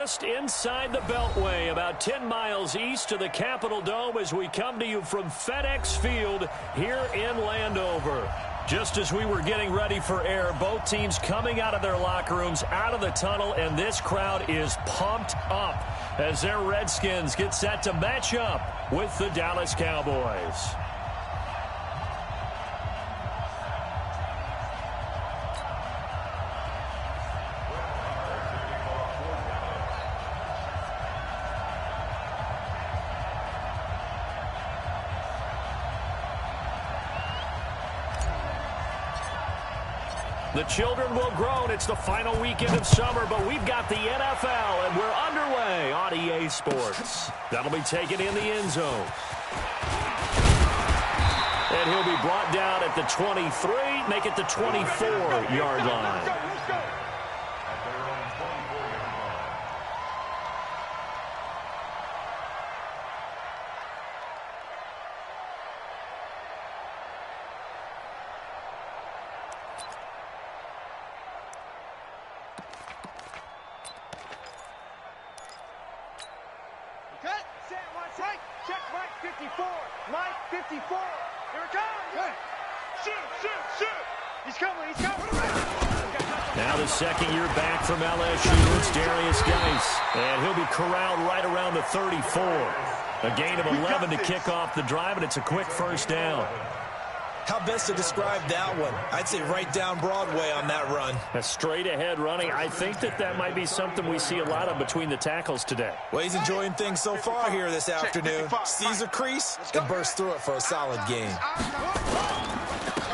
Just inside the Beltway, about 10 miles east of the Capitol Dome as we come to you from FedEx Field here in Landover. Just as we were getting ready for air, both teams coming out of their locker rooms, out of the tunnel, and this crowd is pumped up as their Redskins get set to match up with the Dallas Cowboys. The children will grow. It's the final weekend of summer, but we've got the NFL, and we're underway on EA Sports. That'll be taken in the end zone. And he'll be brought down at the 23, make it the 24-yard line. Now the second year back from LSU, it's Darius Geis, and he'll be corralled right around the 34. A gain of 11 to kick off the drive, and it's a quick first down. How best to describe that one? I'd say right down Broadway on that run. A straight-ahead running. I think that might be something we see a lot of between the tackles today. Well, he's enjoying things so far here this afternoon. Sees a crease and bursts through it for a solid gain.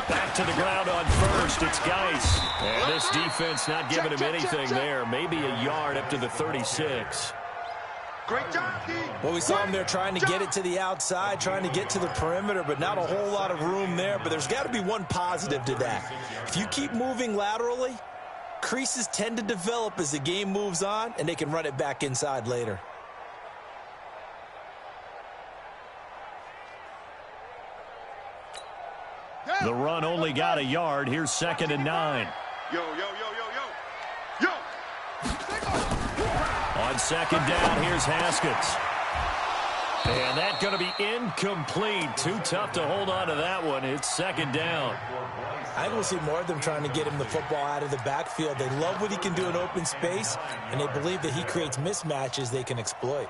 Back to the ground on first. It's Geis. And this defense not giving him anything there. Maybe a yard up to the 36. Great job, well, we saw him there trying to get it to the outside, trying to get to the perimeter, but not a whole lot of room there. But there's got to be one positive to that. If you keep moving laterally, creases tend to develop as the game moves on, and they can run it back inside later. The run only got a yard. Here's 2nd and 9. Yo. On 2nd down, here's Haskins. And that's going to be incomplete. Too tough to hold on to that one. It's 2nd down. I will see more of them trying to get him the football out of the backfield. They love what he can do in open space, and they believe that he creates mismatches they can exploit.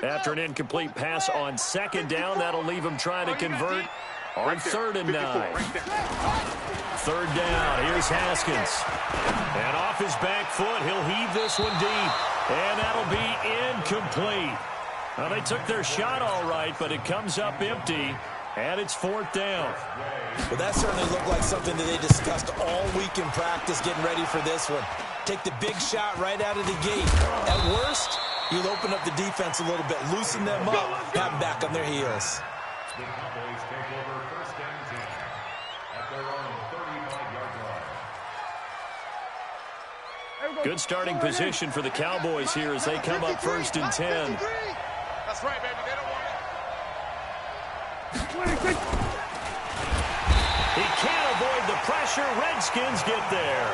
After an incomplete pass on 2nd down, that'll leave him trying to convert on 3rd and 9. 3rd down, here's Haskins. And off his back foot, he'll heave this one deep. And that'll be incomplete. Well, they took their shot all right, but it comes up empty. And it's 4th down. Well, that certainly looked like something that they discussed all week in practice getting ready for this one. Take the big shot right out of the gate. At worst, you'll open up the defense a little bit, loosen them up, have them back on their heels. The Cowboys take over 1st and 10 at their own 35-yard line. Good starting position for the Cowboys here as they come up 1st and 10. That's right, baby. They don't want it. He can't avoid the pressure. Redskins get there.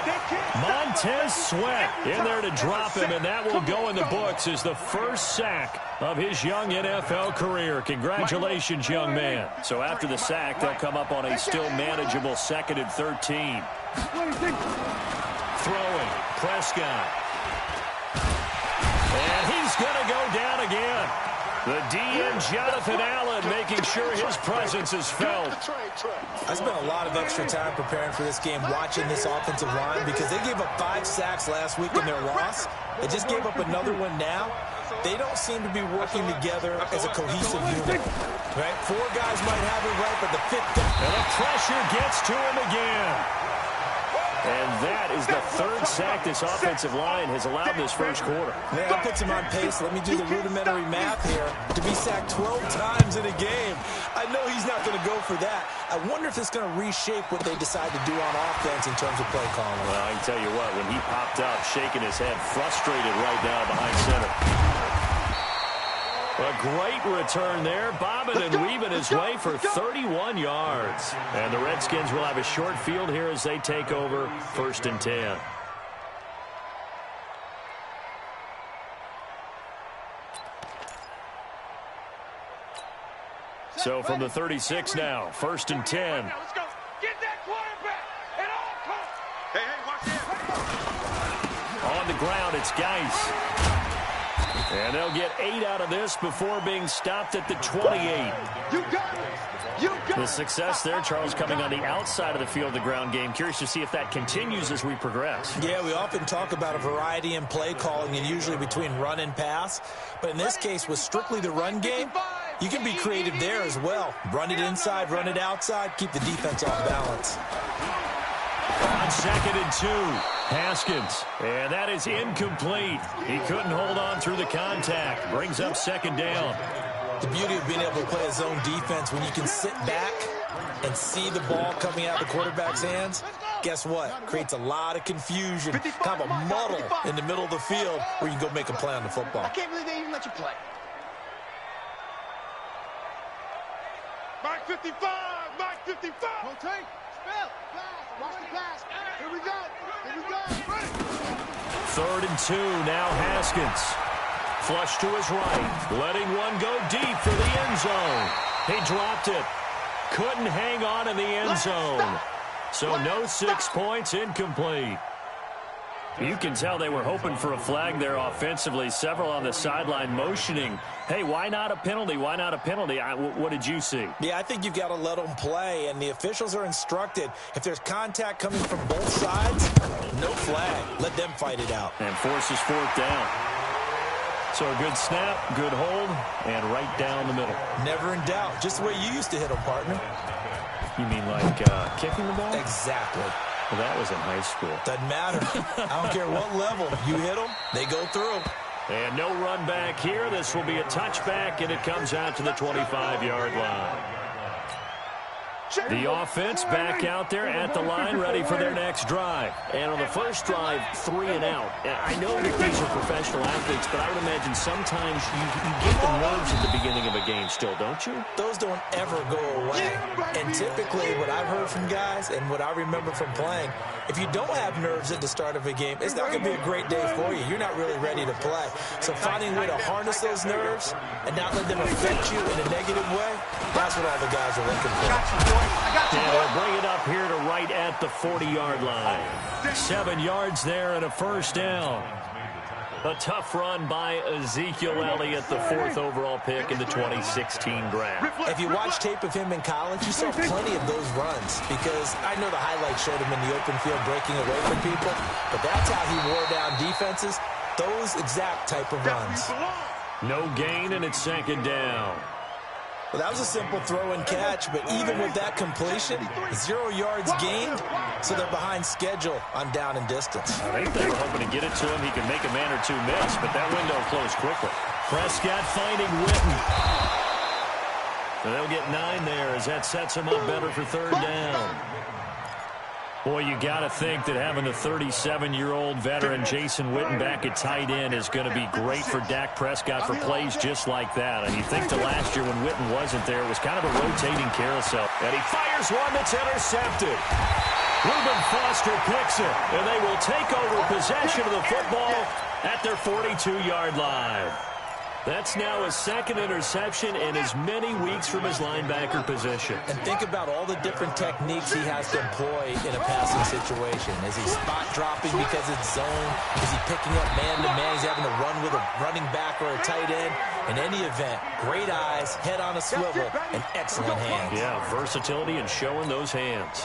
Montez Sweat in there to drop him, and that will go in the books as the first sack of his young NFL career. Congratulations, young man. So after the sack, they'll come up on a still manageable 2nd and 13. Throwing, Prescott. And he's going to go down again. The DN, Jonathan Allen, making sure his presence is felt. I spent a lot of extra time preparing for this game, watching this offensive line, because they gave up 5 sacks last week in their loss. They just gave up another one now. They don't seem to be working together as a cohesive unit. Right? 4 guys might have it right, but the 5th guy. And the pressure gets to him again. And that is the 3rd sack this offensive line has allowed this first quarter. Yeah, that puts him on pace. Let me do the rudimentary math here. To be sacked 12 times in a game, I know he's not going to go for that. I wonder if it's going to reshape what they decide to do on offense in terms of play calling. Well, I can tell you what, when he popped up, shaking his head, frustrated right now behind center. A great return there, bobbing and weaving his way for 31 yards. And the Redskins will have a short field here as they take over 1st and 10. So from the 36 now, 1st and 10. Let's go. Get that quarterback at all costs. Hey, watch this. On the ground, it's Geis. And they'll get 8 out of this before being stopped at the 28. You got it. You got it. The success there, Charles, coming on the outside of the field, the ground game. Curious to see if that continues as we progress. Yeah, we often talk about a variety in play calling and usually between run and pass. But in this case, with strictly the run game, you can be creative there as well. Run it inside, run it outside, keep the defense off balance. On 2nd and 2, Haskins. And that is incomplete. He couldn't hold on through the contact. Brings up 2nd down. The beauty of being able to play a zone defense when you can sit back and see the ball coming out of the quarterback's hands, guess what? Creates a lot of confusion, kind of a muddle in the middle of the field where you can go make a play on the football. I can't believe they even let you play. Mike 55, Mike 55. Rotate, spell, pass, watch the pass. Here we go, here we go. 3rd and 2, now Haskins. Flush to his right, letting one go deep for the end zone. He dropped it. Couldn't hang on in the end zone. So no 6 points, incomplete. You can tell they were hoping for a flag there offensively. Several on the sideline motioning. Hey, why not a penalty? Why not a penalty? What did you see? Yeah, I think you've got to let them play, and the officials are instructed. If there's contact coming from both sides, no flag. Let them fight it out. And forces 4th down. So a good snap, good hold, and right down the middle. Never in doubt. Just the way you used to hit them, partner. You mean like kicking the ball? Exactly. Well, that was in high school. Doesn't matter. I don't care what level. You hit them, they go through. And no run back here. This will be a touchback, and it comes out to the 25-yard line. The offense back out there at the line, ready for their next drive. And on the first drive, 3 and out. I know that these are professional athletes, but I would imagine sometimes you get the nerves at the beginning of a game still, don't you? Those don't ever go away. And typically what I've heard from guys and what I remember from playing, if you don't have nerves at the start of a game, it's not going to be a great day for you. You're not really ready to play. So finding a way to harness those nerves and not let them affect you in a negative way, that's what all the guys are looking for. And they'll bring it up here to right at the 40-yard line. 7 yards there and a 1st down. A tough run by Ezekiel Elliott, the 4th overall pick in the 2016 draft. If you watch tape of him in college, you saw plenty of those runs because I know the highlights showed him in the open field breaking away from people, but that's how he wore down defenses, those exact type of runs. No gain, and it's 2nd down. Well, that was a simple throw and catch, but even with that completion, 0 yards gained, so they're behind schedule on down and distance. I think they were hoping to get it to him. He could make a man or two miss, but that window closed quickly. Prescott finding Witten. And they'll get 9 there as that sets him up better for 3rd down. Boy, you got to think that having the 37-year-old veteran Jason Witten back at tight end is going to be great for Dak Prescott for plays just like that. And you think to last year when Witten wasn't there, it was kind of a rotating carousel. And he fires one that's intercepted. Reuben Foster picks it, and they will take over possession of the football at their 42-yard line. That's now his 2nd interception in as many weeks from his linebacker position. And think about all the different techniques he has to employ in a passing situation. Is he spot dropping because it's zone? Is he picking up man-to-man? He's having to run with a running back or a tight end. In any event, great eyes, head on a swivel, and excellent hands. Yeah, versatility and showing those hands.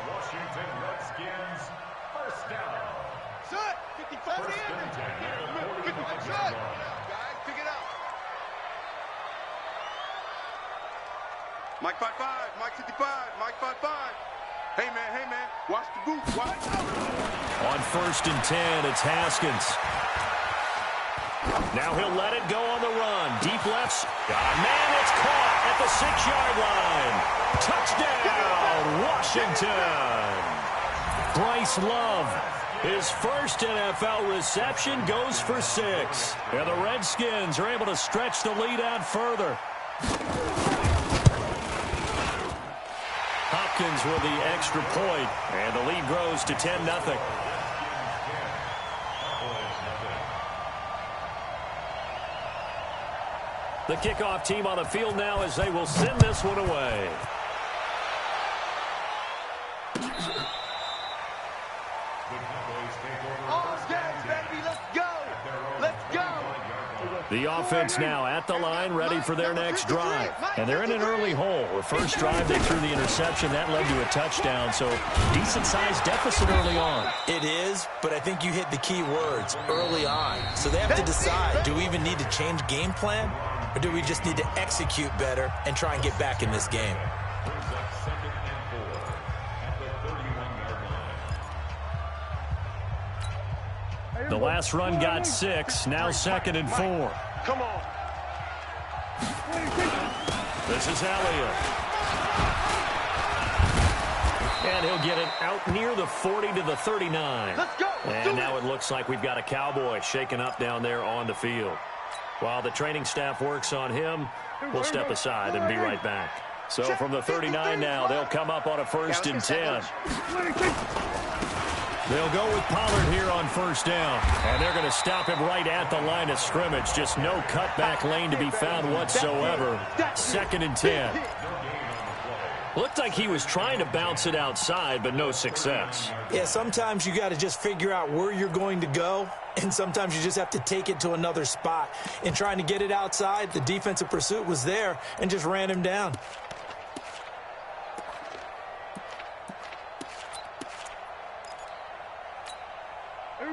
Washington Redskins, 1st down. Shut! 55 in. Shut! Mike 55, Mike 55, Mike 55. Hey, man, watch the boot, watch. On 1st and 10, it's Haskins. Now he'll let it go on the run. Deep lefts. Man, it's caught at the 6-yard line. Touchdown, Washington. Bryce Love His first NFL reception goes for 6. And the Redskins are able to stretch the lead out further. Hopkins with the extra point, and the lead grows to 10-0. The kickoff team on the field now as they will send this one away. The offense now at the line, ready for their next drive. And they're in an early hole. The first drive, they threw the interception. That led to a touchdown, so decent-sized deficit early on. It is, but I think you hit the key words, early on. So they have to decide, do we even need to change game plan, or do we just need to execute better and try and get back in this game? The last run got 6, now 2nd and 4. Come on. This is Elliott. And he'll get it out near the 40 to the 39. Let's go. And now it looks like we've got a Cowboy shaken up down there on the field. While the training staff works on him, we'll step aside and be right back. So from the 39 now, they'll come up on a 1st and 10. They'll go with Pollard here on 1st down. And they're going to stop him right at the line of scrimmage. Just no cutback lane to be found whatsoever. 2nd and 10. Looked like he was trying to bounce it outside, but no success. Yeah, sometimes you got to just figure out where you're going to go, and sometimes you just have to take it to another spot. In trying to get it outside, the defensive pursuit was there and just ran him down.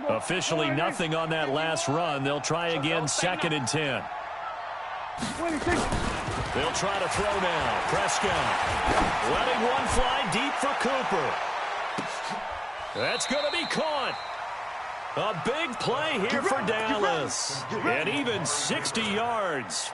Officially nothing on that last run. They'll try again, 2nd and 10. They'll try to throw now. Prescott letting one fly deep for Cooper. That's going to be caught. A big play here for Dallas. And even 60 yards.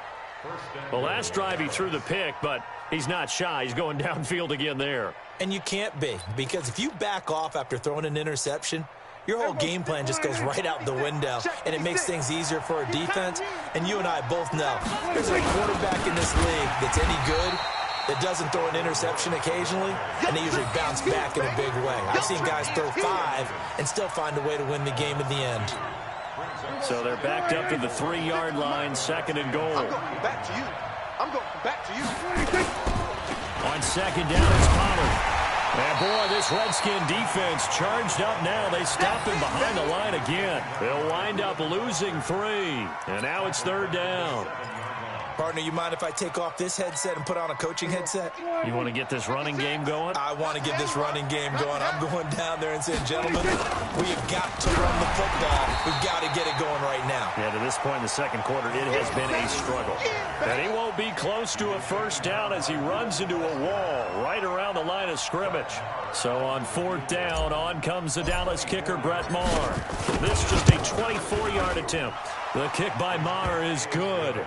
The last drive he threw the pick, but he's not shy. He's going downfield again there. And you can't be, because if you back off after throwing an interception, your whole game plan just goes right out the window, and it makes things easier for a defense. And you and I both know there's a quarterback in this league that's any good that doesn't throw an interception occasionally, and they usually bounce back in a big way. I've seen guys throw 5 and still find a way to win the game in the end. So they're backed up to the 3-yard line, 2nd and goal. I'm going back to you. I'm going back to you. On 2nd down, it's Pollard. And boy, this Redskin defense charged up now. They stopped him behind the line again. They'll wind up losing 3. And now it's 3rd down. Partner, you mind if I take off this headset and put on a coaching headset? You want to get this running game going? I want to get this running game going. I'm going down there and saying, gentlemen, we have got to run the football. We've got to get it going right now. Yeah, to this point in the 2nd quarter, it has been a struggle. And he won't be close to a 1st down as he runs into a wall right around the line of scrimmage. So on 4th down, on comes the Dallas kicker, Brett Maher. This just a 24-yard attempt. The kick by Maher is good.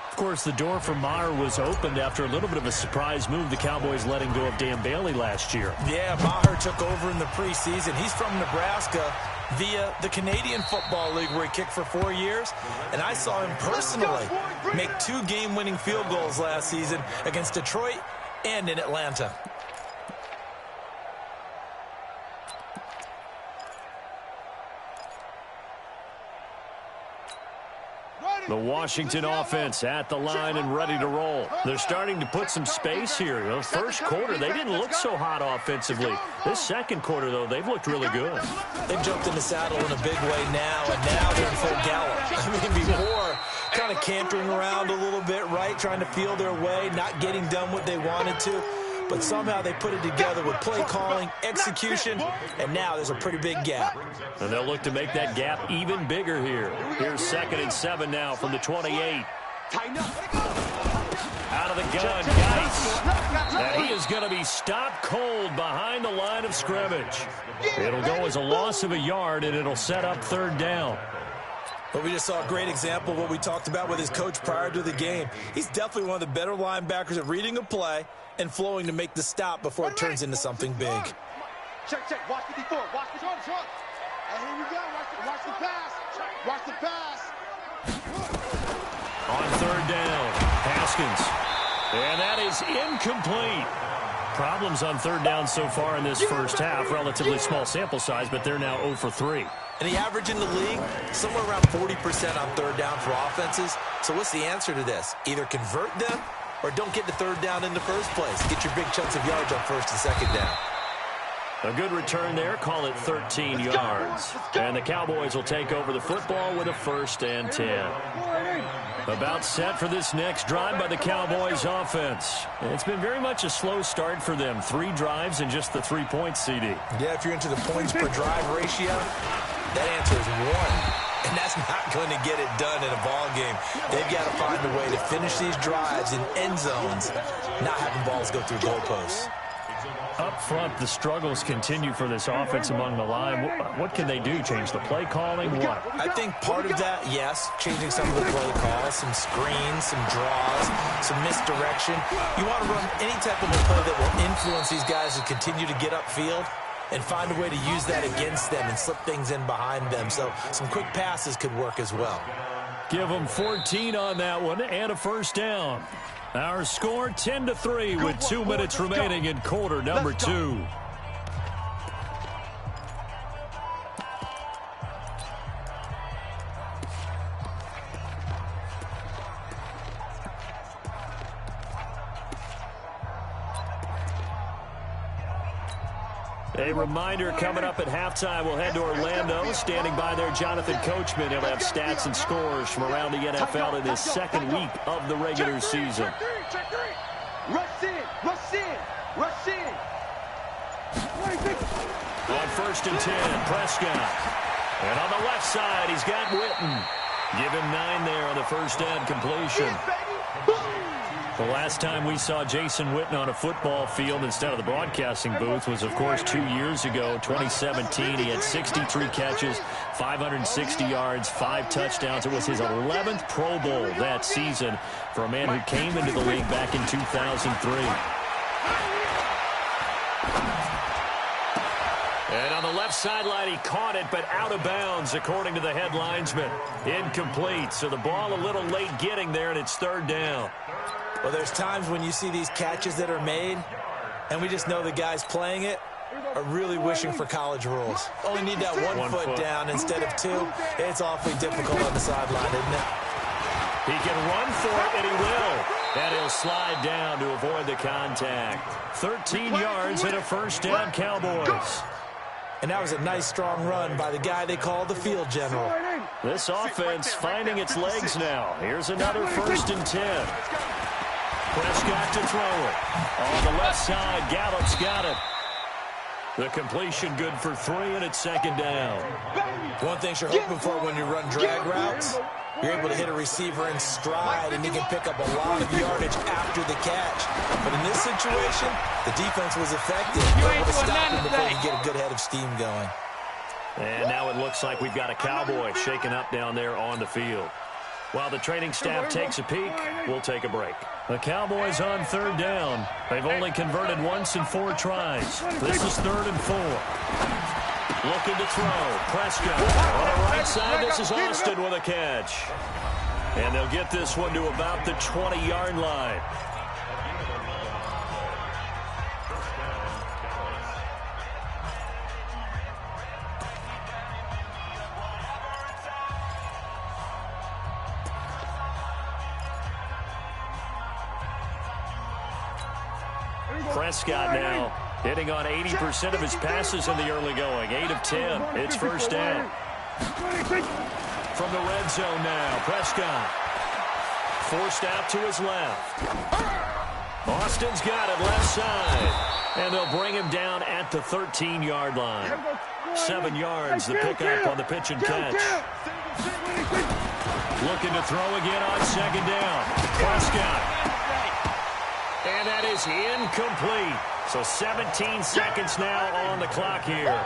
Of course, the door for Maher was opened after a little bit of a surprise move. The Cowboys letting go of Dan Bailey last year. Yeah, Maher took over in the preseason. He's from Nebraska via the Canadian Football League where he kicked for 4 years. And I saw him personally make 2 game-winning field goals last season against Detroit and in Atlanta. The Washington offense at the line and ready to roll. They're starting to put some space here. You know, 1st quarter, they didn't look so hot offensively. This 2nd quarter, though, they've looked really good. They've jumped in the saddle in a big way now, and now they're in full gallop. I mean, before, kind of cantering around a little bit, right, trying to feel their way, not getting done what they wanted to. But somehow they put it together with play calling, execution, and now there's a pretty big gap. And they'll look to make that gap even bigger here. Here's 2nd and 7 now from the 28. Out of the gun, Geis. And he is going to be stopped cold behind the line of scrimmage. It'll go as a loss of a yard, and it'll set up 3rd down. But we just saw a great example of what we talked about with his coach prior to the game. He's definitely one of the better linebackers at reading a play and flowing to make the stop before it turns into something big. Check, check. Watch 54. Watch the shot. And here we go. Watch the pass. Watch the pass. On third down, Haskins. And that is incomplete. Problems on third down so far in this first half. Relatively small sample size, but they're now 0 for 3. And the average in the league, somewhere around 40% on third down for offenses. So what's the answer to this? Either convert them or don't get the third down in the first place. Get your big chunks of yards on first and second down. A good return there. Call it 13 yards. And the Cowboys will take over the football with a 1st and 10. About set for this next drive by the Cowboys offense. It's been very much a slow start for them. 3 drives and just the 3 points, CD. Yeah, if you're into the points per drive ratio, that answer is 1. And that's not going to get it done in a ball game. They've got to find a way to finish these drives in end zones, not having balls go through goalposts. Up front, the struggles continue for this offense among the line. What can they do? Change the play calling? What? I think part of that, yes, changing some of the play calls, some screens, some draws, some misdirection. You want to run any type of a play that will influence these guys to continue to get upfield and find a way to use that against them and slip things in behind them. So some quick passes could work as well. Give them 14 on that one and a 1st down. Our score 10-3 with 2 minutes remaining in quarter number 2. A reminder, coming up at halftime, we'll head to Orlando. Standing by there, Jonathan Coachman. He'll have stats and scores from around the NFL in his second week of the regular season. Rush in, rush in, rush in. On 1st and 10, Prescott. And on the left side, he's got Witten. Give him 9 there on the first down completion. The last time we saw Jason Witten on a football field instead of the broadcasting booth was, of course, 2 years ago, 2017. He had 63 catches, 560 yards, 5 touchdowns. It was his 11th Pro Bowl that season for a man who came into the league back in 2003. And on the left sideline, he caught it, but out of bounds, according to the head linesman. Incomplete, so the ball a little late getting there, and it's 3rd down. Well, there's times when you see these catches that are made, and we just know the guys playing it are really wishing for college rules. Only need that one foot down instead of 2. It's awfully difficult on the sideline, isn't it? He can run for it, and he will. And he'll slide down to avoid the contact. 13 yards and a 1st down, Cowboys. And that was a nice, strong run by the guy they call the field general. This offense finding its legs now. Here's another 1st and 10. Prescott to throw it. On the left side, Gallup's got it. The completion good for 3, and it's 2nd down. One thing you're hoping for when you run drag routes, you're able to hit a receiver in stride, and he can pick up a lot of yardage after the catch. But in this situation, the defense was effective. You're able to stop him before you get a good head of steam going. And now it looks like we've got a Cowboy shaking up down there on the field. While the training staff takes a peek, we'll take a break. The Cowboys on 3rd down. They've only converted once in 4 tries. This is 3rd and 4. Looking to throw. Prescott on the right side. This is Austin with a catch. And they'll get this one to about the 20-yard line. Prescott now hitting on 80% of his passes in the early going. 8 of 10. It's 1st down. From the red zone now, Prescott. Forced out to his left. Austin's got it left side. And they'll bring him down at the 13-yard line. 7 yards, the pickup on the pitch and catch. Looking to throw again on 2nd down. Prescott. And that is incomplete. So 17 seconds now on the clock here.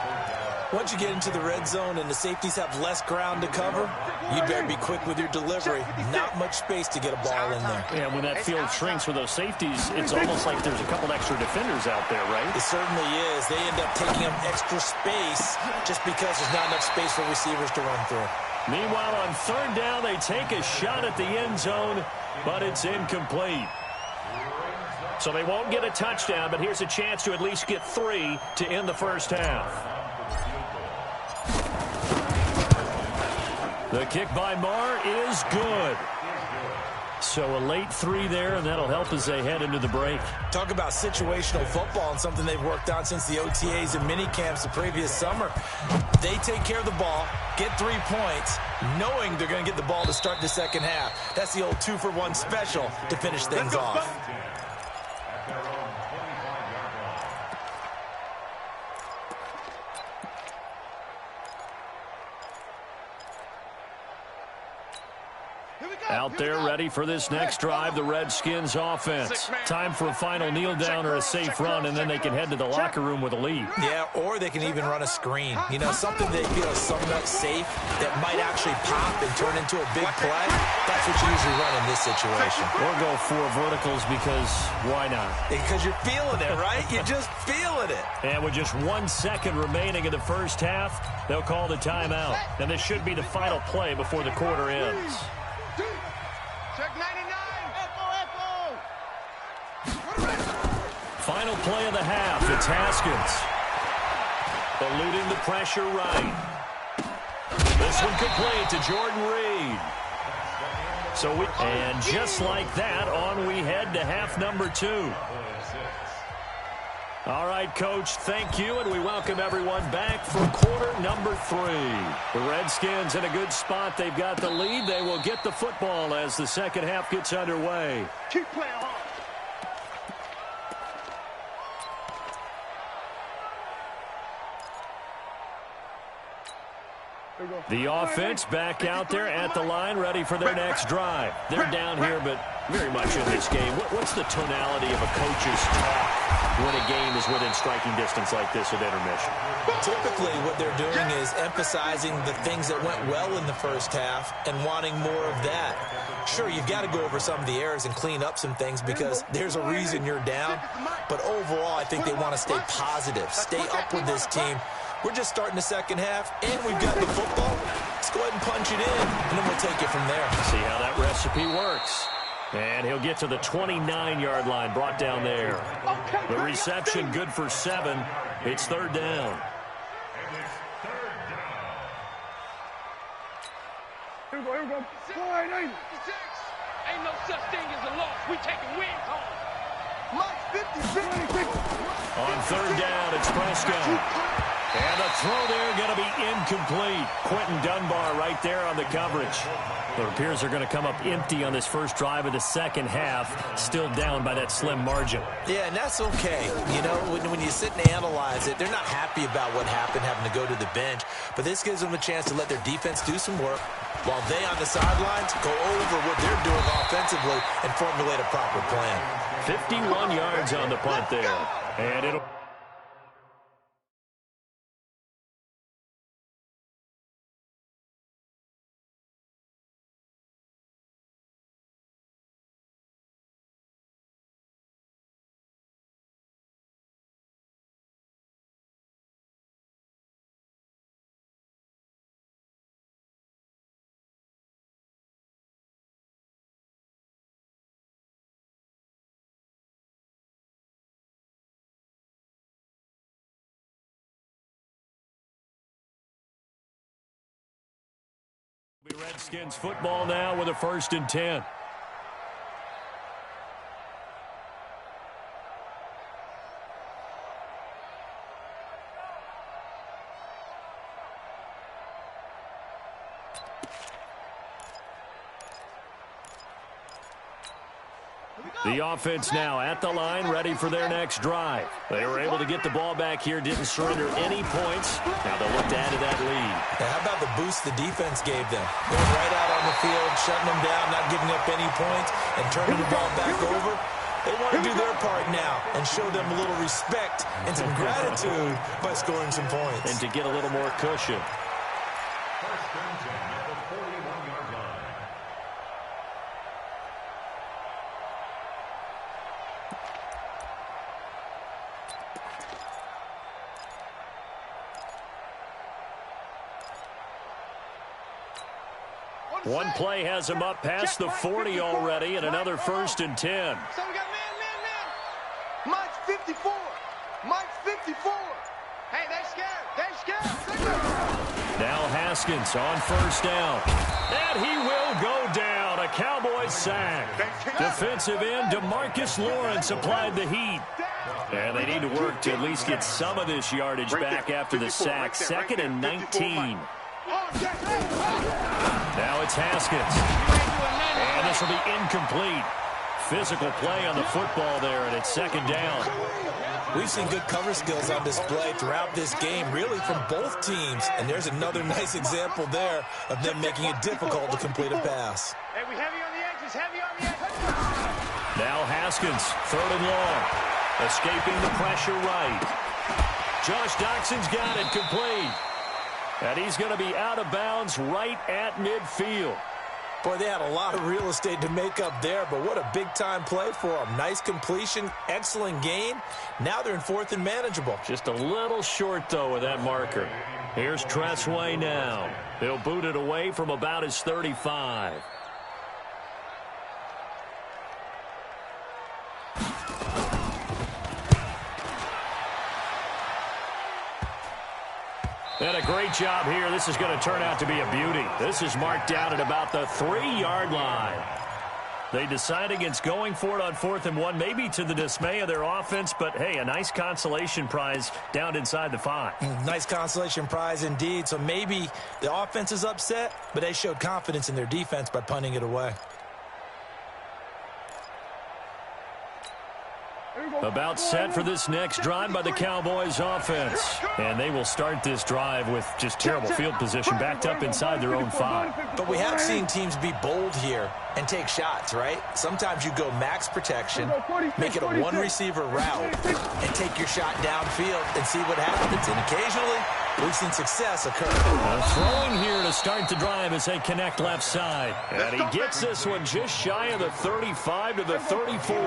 Once you get into the red zone and the safeties have less ground to cover, you better be quick with your delivery. Not much space to get a ball in there. Yeah, when that field shrinks with those safeties, it's almost like there's a couple extra defenders out there, right? It certainly is. They end up taking up extra space just because there's not enough space for receivers to run through. Meanwhile, on third down, they take a shot at the end zone, but it's incomplete. So they won't get a touchdown, but here's a chance to at least get 3 to end the first half. The kick by Marr is good. So a late 3 there, and that'll help as they head into the break. Talk about situational football and something they've worked on since the OTAs and mini camps the previous summer. They take care of the ball, get 3 points, knowing they're going to get the ball to start the second half. That's the old 2-for-1 special to finish things off. Out there ready for this next drive, the Redskins offense. Time for a final kneel down or a safe run, and then they can head to the locker room with a lead. Yeah, or they can even run a screen. You know, something they feel is somewhat safe that might actually pop and turn into a big play. That's what you usually run in this situation. Or go 4 verticals because why not? Because you're feeling it, right? You're just feeling it. And with just 1 second remaining in the first half, they'll call the timeout. And this should be the final play before the quarter ends. Check 99. Final play of the half. It's Haskins. Eluding the pressure right. This one complete to Jordan Reed. And just like that, on we head to half number 2. All right, Coach, thank you, and we welcome everyone back for quarter number 3. The Redskins in a good spot. They've got the lead. They will get the football as the second half gets underway. Keep playing hard. The offense back out there at the line, ready for their next drive. They're down here, but very much in this game. What's the tonality of a coach's talk when a game is within striking distance like this at intermission? Typically, what they're doing is emphasizing the things that went well in the first half and wanting more of that. Sure, you've got to go over some of the errors and clean up some things because there's a reason you're down. But overall, I think they want to stay positive, stay up with this team. We're just starting the second half, and we've got the football. Let's go ahead and punch it in, and then we'll take it from there. See how that recipe works. And he'll get to the 29-yard line, brought down there. The reception good for 7. It's third down. Here we go. 480. Ain't no such thing as a loss. We taking wins home. On third down, it's Prescott. And the throw there going to be incomplete. Quentin Dunbar right there on the coverage. It appears they're going to come up empty on this first drive of the second half, still down by that slim margin. Yeah, and that's okay. You know, when you sit and analyze it, they're not happy about what happened, having to go to the bench. But this gives them a chance to let their defense do some work while they on the sidelines go over what they're doing offensively and formulate a proper plan. 51 yards on the punt there. And it'll... Redskins football now with a 1st and 10. The offense now at the line, ready for their next drive. They were able to get the ball back here, didn't surrender any points. Now they'll look to add to that lead. Now, how about the boost the defense gave them? Going right out on the field, shutting them down, not giving up any points, and turning the ball back over. They want to do their part now and show them a little respect and some gratitude by scoring some points. And to get a little more cushion. First and 10 at the 41-yard line. One play has him up past the 40 already, and another first and 10. So we got man. Mike's 54. Mike's 54. Hey, they scared. Now Haskins on first down. And he will go down. A Cowboys sack. Defensive end DeMarcus Lawrence applied the heat. And they need to work to at least get some of this yardage back after the sack. Second and 19. Now it's Haskins. And this will be incomplete. Physical play on the football there, and it's second down. We've seen good cover skills on display throughout this game, really from both teams. And there's another nice example there of them making it difficult to complete a pass. Hey, we heavy on the edges, Now Haskins, third and long. Escaping the pressure right. Josh Doxson's got it complete. And he's going to be out of bounds right at midfield. Boy, they had a lot of real estate to make up there, but what a big-time play for them. Nice completion, excellent gain. Now they're in fourth and manageable. Just a little short, though, with that marker. Here's Tressway now. He'll boot it away from about his 35. And a great job here. This is going to turn out to be a beauty. This is marked down at about the 3-yard line. They decide against going for it on 4th and 1, maybe to the dismay of their offense, but hey, a nice consolation prize down inside the 5. Nice consolation prize indeed. So maybe the offense is upset, but they showed confidence in their defense by punting it away. About set for this next drive by the Cowboys offense. And they will start this drive with just terrible field position backed up inside their own 5. But we have seen teams be bold here and take shots, right? Sometimes you go max protection, make it a one-receiver route, and take your shot downfield and see what happens. And occasionally, we've seen success occur. Throwing here to start the drive as they connect left side. And he gets this one just shy of the 35 to the 34.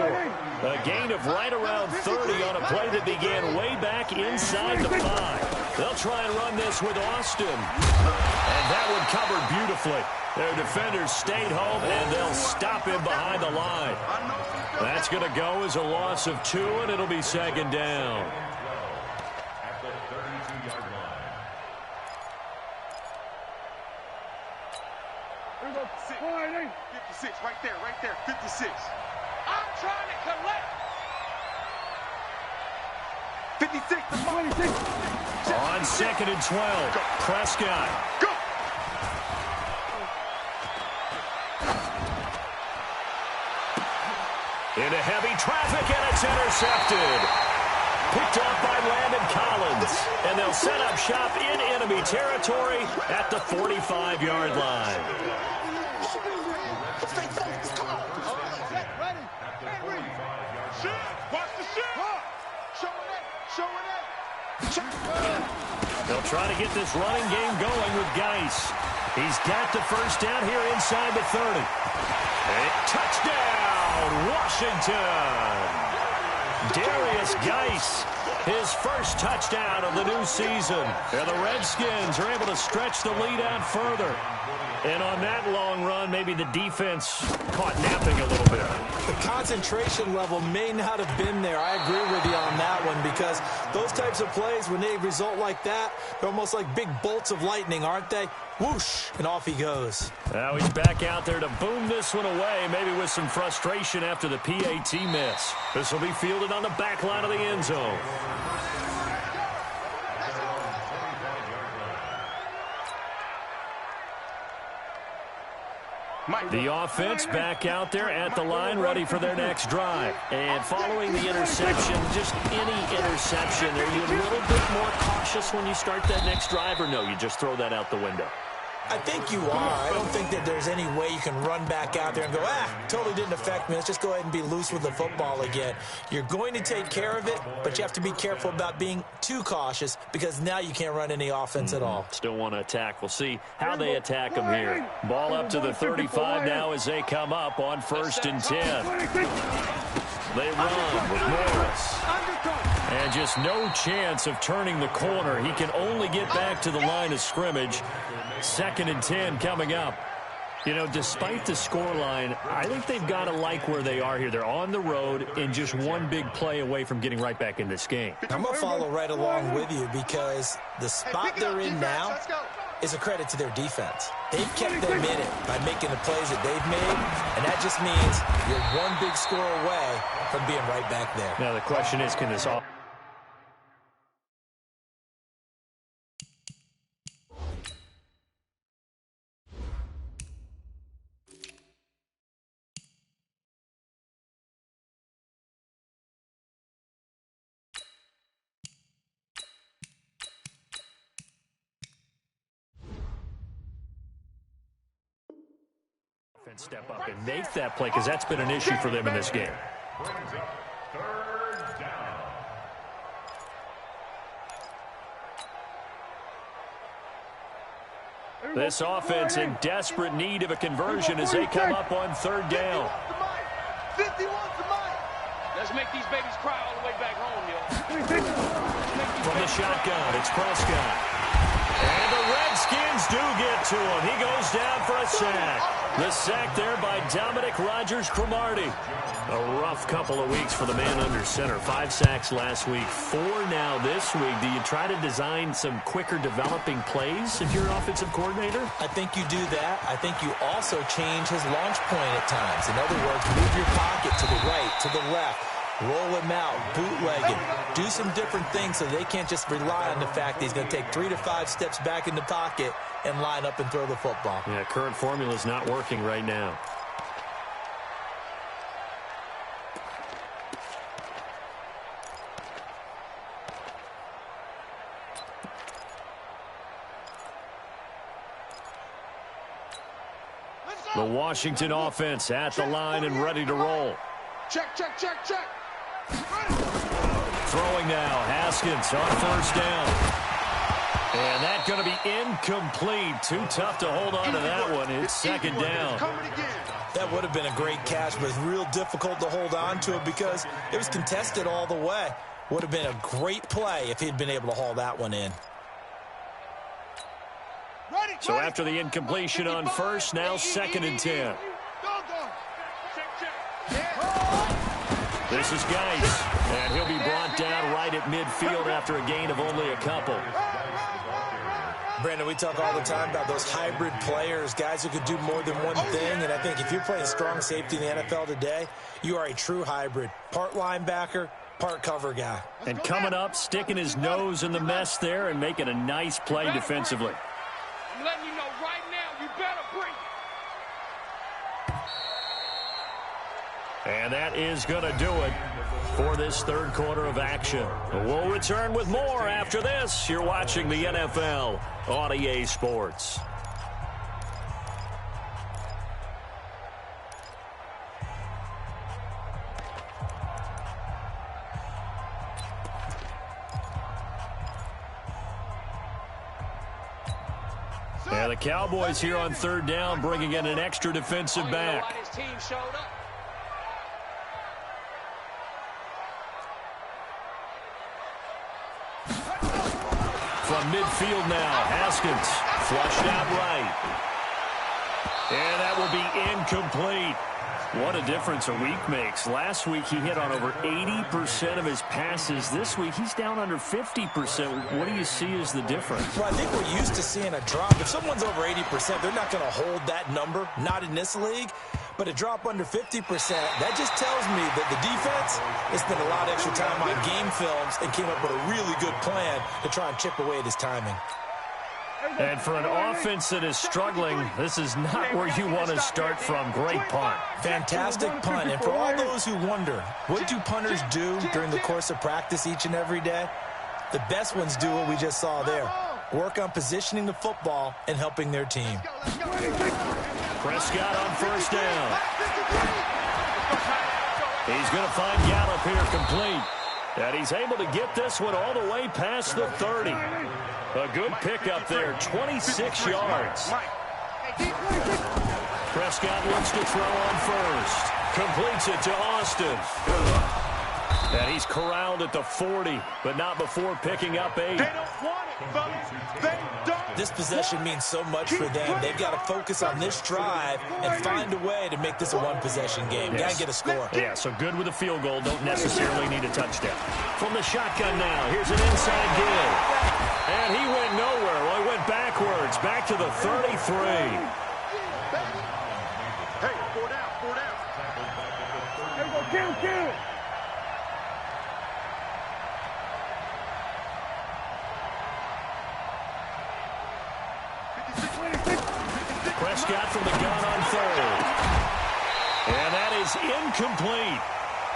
A gain of right around 30 on a play that began way back inside the 5. They'll try and run this with Austin. And that one covered beautifully. Their defenders stayed home, and they'll stop him behind the line. That's going to go as a loss of 2, and it'll be second down. At the 32-yard line. Here we go. 56, right there, 56. I'm trying to collect. 56 to 46. On 2nd and 12, Prescott. Go. Into heavy traffic, and it's intercepted. Picked up by Landon Collins. And they'll set up shop in enemy territory at the 45-yard line. They'll try to get this running game going with Geis. He's got the first down here inside the 30. And touchdown, Washington. Darius Geis, his first touchdown of the new season. And the Redskins are able to stretch the lead out further. And on that long run, maybe the defense caught napping a little bit. The concentration level may not have been there. I agree with you on that one, because those types of plays, when they result like that, they're almost like big bolts of lightning, aren't they? Whoosh, and off he goes. Now he's back out there to boom this one away, maybe with some frustration after the PAT miss. This will be fielded on the back line of the end zone. The offense back out there at the line, ready for their next drive. And following the interception, just any interception, are you a little bit more cautious when you start that next drive, or no, you just throw that out the window? I think you are. I don't think that there's any way you can run back out there and go, totally didn't affect me. Let's just go ahead and be loose with the football again. You're going to take care of it, but you have to be careful about being too cautious because now you can't run any offense at all. Still want to attack. We'll see how they attack them here. Ball up to the 35 now as they come up on 1st and 10. They run with Morris. And just no chance of turning the corner. He can only get back to the line of scrimmage. 2nd and 10 coming up. You know, despite the scoreline, I think they've got to like where they are here. They're on the road and just one big play away from getting right back in this game. I'm going to follow right along with you because the spot they're in now is a credit to their defense. They've kept them in it by making the plays that they've made, and that just means you're one big score away from being right back there. Now the question is, can this all... step up and make that play, because that's been an issue for them in this game. This offense in desperate need of a conversion as they come up on 3rd down. 51 to Mike. Let's make these babies cry all the way back home, yo. From the shotgun, it's Prescott. And the Redskins do get to him. He goes down for a sack. The sack there by Dominic Rodgers-Cromartie. A rough couple of weeks for the man under center. 5 sacks last week, 4 now this week. Do you try to design some quicker developing plays if you're an offensive coordinator? I think you do that. I think you also change his launch point at times. In other words, move your pocket to the right, to the left. Roll him out, bootleg him, do some different things so they can't just rely on the fact that he's going to take 3 to 5 steps back in the pocket and line up and throw the football. Yeah, current formula is not working right now. The Washington offense at the line and ready to roll. Check, check, check, check. Throwing now, Haskins on 1st down. And that's going to be incomplete. Too tough to hold on to that one. It's 2nd down. That would have been a great catch, but it's real difficult to hold on to it because it was contested all the way. Would have been a great play if he'd been able to haul that one in. So after the incompletion on 1st, now 2nd and 10. This is Geis, and he'll be brought down right at midfield after a gain of only a couple. Brandon, we talk all the time about those hybrid players, guys who could do more than one thing, and I think if you're playing strong safety in the NFL today, you are a true hybrid. Part linebacker, part cover guy. And coming up, sticking his nose in the mess there and making a nice play defensively. I'm letting you know right now, you better bring it. And that is going to do it for this 3rd quarter of action. We'll return with more after this. You're watching the NFL on EA Sports. And the Cowboys here on 3rd down, bringing in an extra defensive back. From midfield now, Haskins flushed out right. And that will be incomplete. What a difference a week makes. Last week he hit on over 80% of his passes. This week he's down under 50%. What do you see as the difference? Well, I think we're used to seeing a drop. If someone's over 80%, they're not going to hold that number, not in this league. But a drop under 50%, that just tells me that the defense has spent a lot of extra time on game films and came up with a really good plan to try and chip away at his timing. And for an offense that is struggling, this is not where you want to start from. Great punt. Fantastic punt. And for all those who wonder, what do punters do during the course of practice each and every day? The best ones do what we just saw there. work on positioning the football and helping their team. Prescott on first down. He's going to find Gallup here complete. And he's able to get this one all the way past the 30. A good pickup there, 26 yards. Prescott wants to throw on first. Completes it to Austin. And he's corralled at the 40, but not before picking up 8. They don't want it, fellas. They don't. This possession means so much for them. They've got to focus on this drive and find a way to make this a one-possession game. Yes. Got to get a score. Yeah, so good with a field goal. Don't necessarily need a touchdown. From the shotgun now, here's an inside give. And he went nowhere. Well, he went backwards, back to the 33. Hey, 4 down, 4 down. There you go, kill. Prescott from the gun on third. And that is incomplete.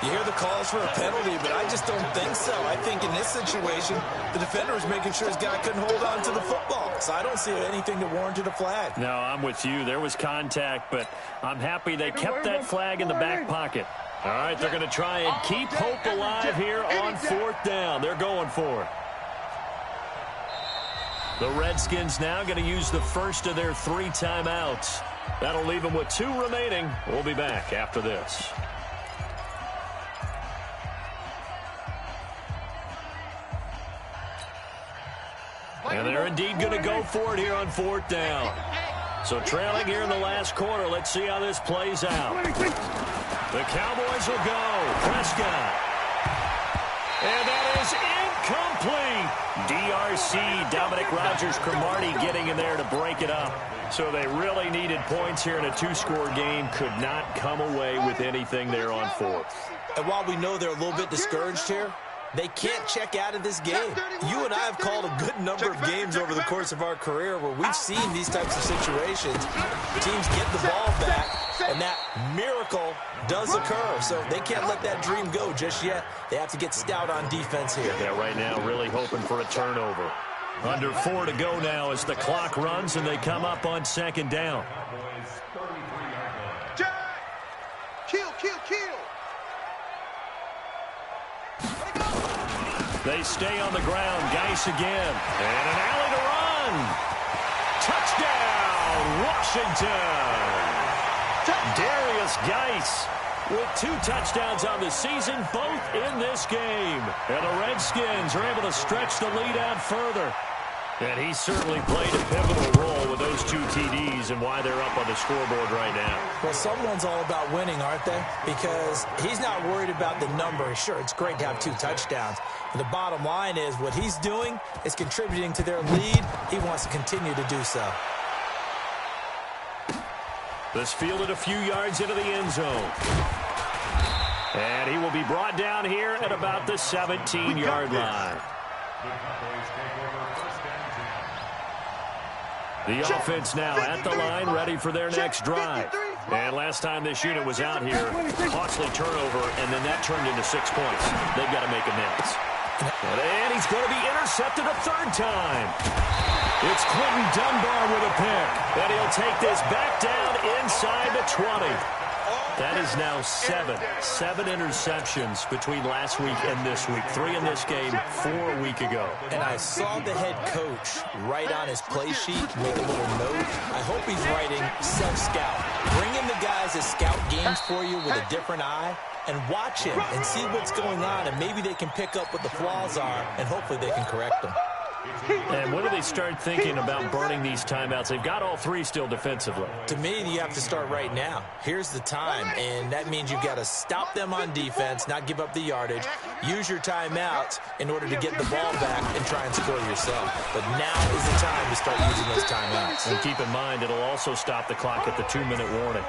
You hear the calls for a penalty, but I just don't think so. I think in this situation, the defender was making sure his guy couldn't hold on to the football. So I don't see anything that warranted a flag. No, I'm with you. There was contact, but I'm happy they kept that flag in the back pocket. All right, they're going to try and keep hope alive here on 4th down. They're going for it. The Redskins now going to use the first of their 3 timeouts. That'll leave them with 2 remaining. We'll be back after this. And they're indeed going to go for it here on 4th down. So trailing here in the last quarter. Let's see how this plays out. The Cowboys will go. Prescott. And that is incomplete. DRC, Dominic Rodgers-Cromartie getting in there to break it up. So they really needed points here in a 2-score game. Could not come away with anything there on 4th. And while we know they're a little bit discouraged here, they can't check out of this game. You and I have called a good number of games over the course of our career where we've seen these types of situations. Teams get the ball back, and that miracle does occur. So they can't let that dream go just yet. They have to get stout on defense here. Yeah, right now really hoping for a turnover. Under 4 to go now as the clock runs and they come up on 2nd down. Kill. They stay on the ground. Geis again. And an alley to run. Touchdown, Washington. Darius Geis with 2 touchdowns on the season, both in this game. And the Redskins are able to stretch the lead out further. And he certainly played a pivotal role with those 2 TDs and why they're up on the scoreboard right now. Well, someone's all about winning, aren't they? Because he's not worried about the number. Sure, it's great to have 2 touchdowns. But the bottom line is what he's doing is contributing to their lead. He wants to continue to do so. This fielded a few yards into the end zone. And he will be brought down here at about the 17-yard line. The offense now at the line, ready for their next drive. And last time this unit was out here, costly turnover, and then that turned into 6 points. They've got to make amends. And he's going to be intercepted a 3rd time. It's Clinton Dunbar with a pick. And he'll take this back down inside the 20. That is now 7 interceptions between last week and this week. 3 in this game, 4 a week ago. And I saw the head coach write on his play sheet, make a little note. I hope he's writing self-scout. Bring in the guys that scout games for you with a different eye and watch him and see what's going on, and maybe they can pick up what the flaws are, and hopefully they can correct them. And when do they start thinking about burning these timeouts? They've got all 3 still defensively. To me, you have to start right now. Here's the time, and that means you've got to stop them on defense, not give up the yardage, use your timeouts in order to get the ball back and try and score yourself. But now is the time to start using those timeouts. And keep in mind, it'll also stop the clock at the 2-minute warning.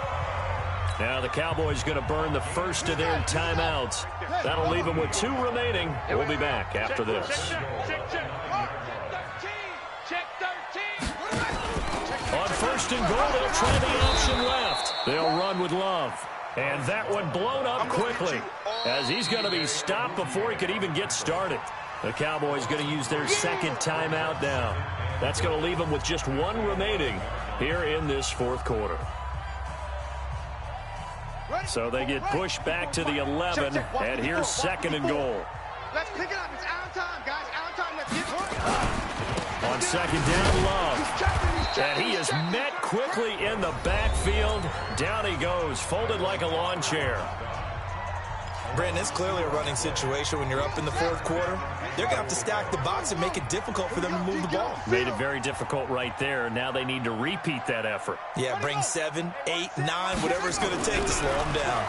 Now the Cowboys going to burn the first of their timeouts. That'll leave them with 2 remaining. We'll be back after this. Check 13. On 1st and goal, they'll try the option left. They'll run with Love. And that one blown up quickly as he's going to be stopped before he could even get started. The Cowboys going to use their 2nd timeout now. That's going to leave them with just one remaining here in this fourth quarter. So they get pushed back to the 11, and here's second and goal. Let's pick it up. It's our time, guys. Our time. Let's get it. On second down, Love. And he is met quickly in the backfield. Down he goes, folded like a lawn chair. Brandon, it's clearly a running situation when you're up in the fourth quarter. They're going to have to stack the box and make it difficult for them to move the ball. Made it very difficult right there. Now they need to repeat that effort. Yeah, bring 7, 8, 9, whatever it's going to take to slow them down.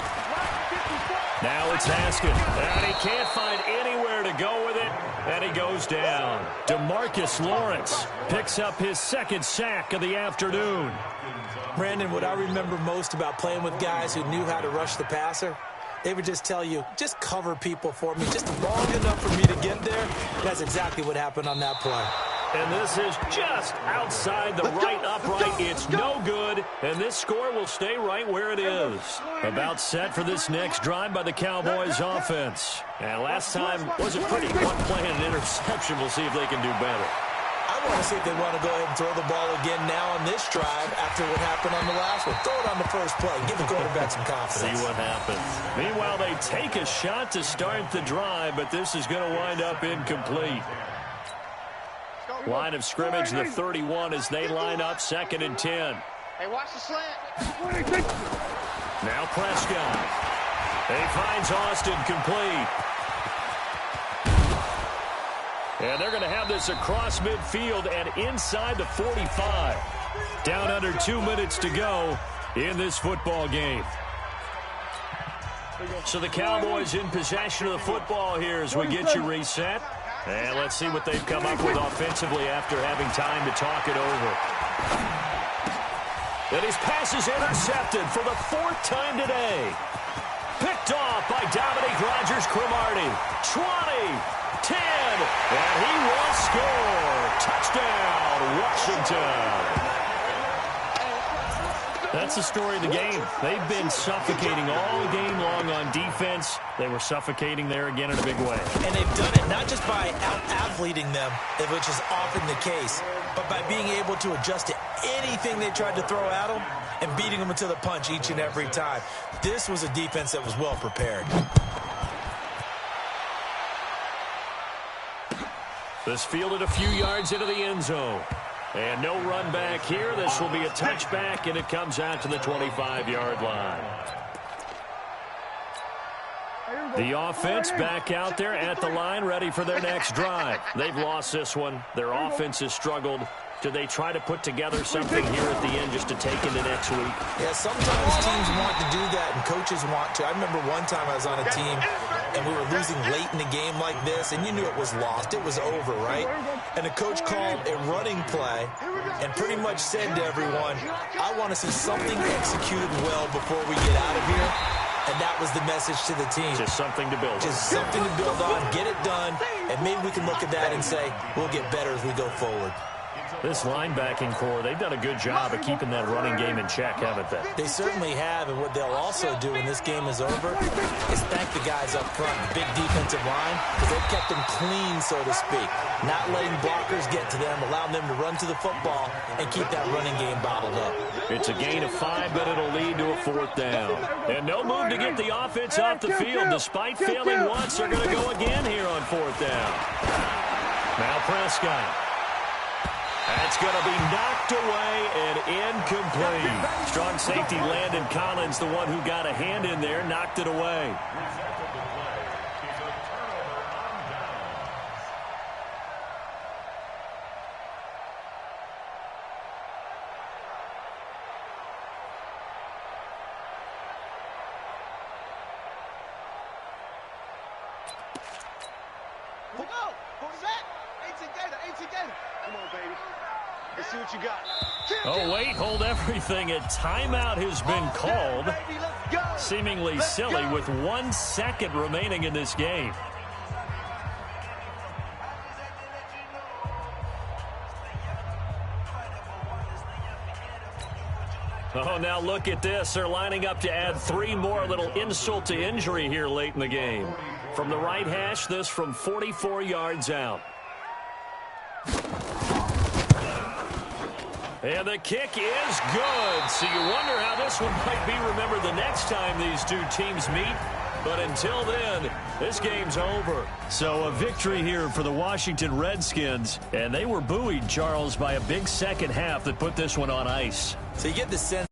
Now it's Haskins. And he can't find anywhere to go with it. And he goes down. DeMarcus Lawrence picks up his second sack of the afternoon. Brandon, what I remember most about playing with guys who knew how to rush the passer, they would just tell you, just cover people for me, just long enough for me to get there. That's exactly what happened on that play. And this is just outside the right upright. It's no good, and this score will stay right where it is. About set for this next drive by the Cowboys offense. And last time wasn't pretty. One play and an interception. We'll see if they can do better. I want to see if they want to go ahead and throw the ball again now on this drive after what happened on the last one. Throw it on the first play. Give the quarterback some confidence. See what happens. Meanwhile, they take a shot to start the drive, but this is going to wind up incomplete. Line of scrimmage, the 31 as they line up second and 10. Hey, watch the slant. Now Prescott. He finds Austin complete. And they're going to have this across midfield and inside the 45. Down under 2 minutes to go in this football game. So the Cowboys in possession of the football here as we get you reset. And let's see what they've come up with offensively after having time to talk it over. And his pass is intercepted for the fourth time today. Picked off by Dominique Rodgers-Cromartie. 20. 10, and he will score. Touchdown, Washington. That's the story of the game. They've been suffocating all game long on defense. They were suffocating there again in a big way. And they've done it not just by out-athleting them, which is often the case, but by being able to adjust to anything they tried to throw at them and beating them into the punch each and every time. This was a defense that was well prepared. This fielded a few yards into the end zone. And no run back here. This will be a touchback, and it comes out to the 25-yard line. The offense back out there at the line, ready for their next drive. They've lost this one. Their offense has struggled. Do they try to put together something here at the end just to take into next week? Yeah, sometimes teams want to do that, and coaches want to. I remember one time I was on a team, and we were losing late in the game like this, and you knew it was lost. It was over, right? And the coach called a running play and pretty much said to everyone, I want to see something executed well before we get out of here. And that was the message to the team. Just something to build on. Just something to build on, get it done, and maybe we can look at that and say, we'll get better as we go forward. This linebacking core, they've done a good job of keeping that running game in check, haven't they? They certainly have, and what they'll also do when this game is over is thank the guys up front, the big defensive line, because they've kept them clean, so to speak. Not letting blockers get to them, allowing them to run to the football and keep that running game bottled up. It's a gain of 5, but it'll lead to a fourth down. And no move to get the offense off the field. Despite failing once, they're going to go again here on fourth down. Now Prescott. That's going to be knocked away and incomplete. Strong safety Landon Collins, the one who got a hand in there, knocked it away. Oh, wait, hold everything. A timeout has been called. Seemingly silly with 1 second remaining in this game. Oh, now look at this. They're lining up to add 3 more. A little insult to injury here late in the game. From the right hash, this from 44 yards out. And the kick is good. So you wonder how this one might be remembered the next time these two teams meet. But until then, this game's over. So a victory here for the Washington Redskins. And they were buoyed, Charles, by a big second half that put this one on ice. So you get the sense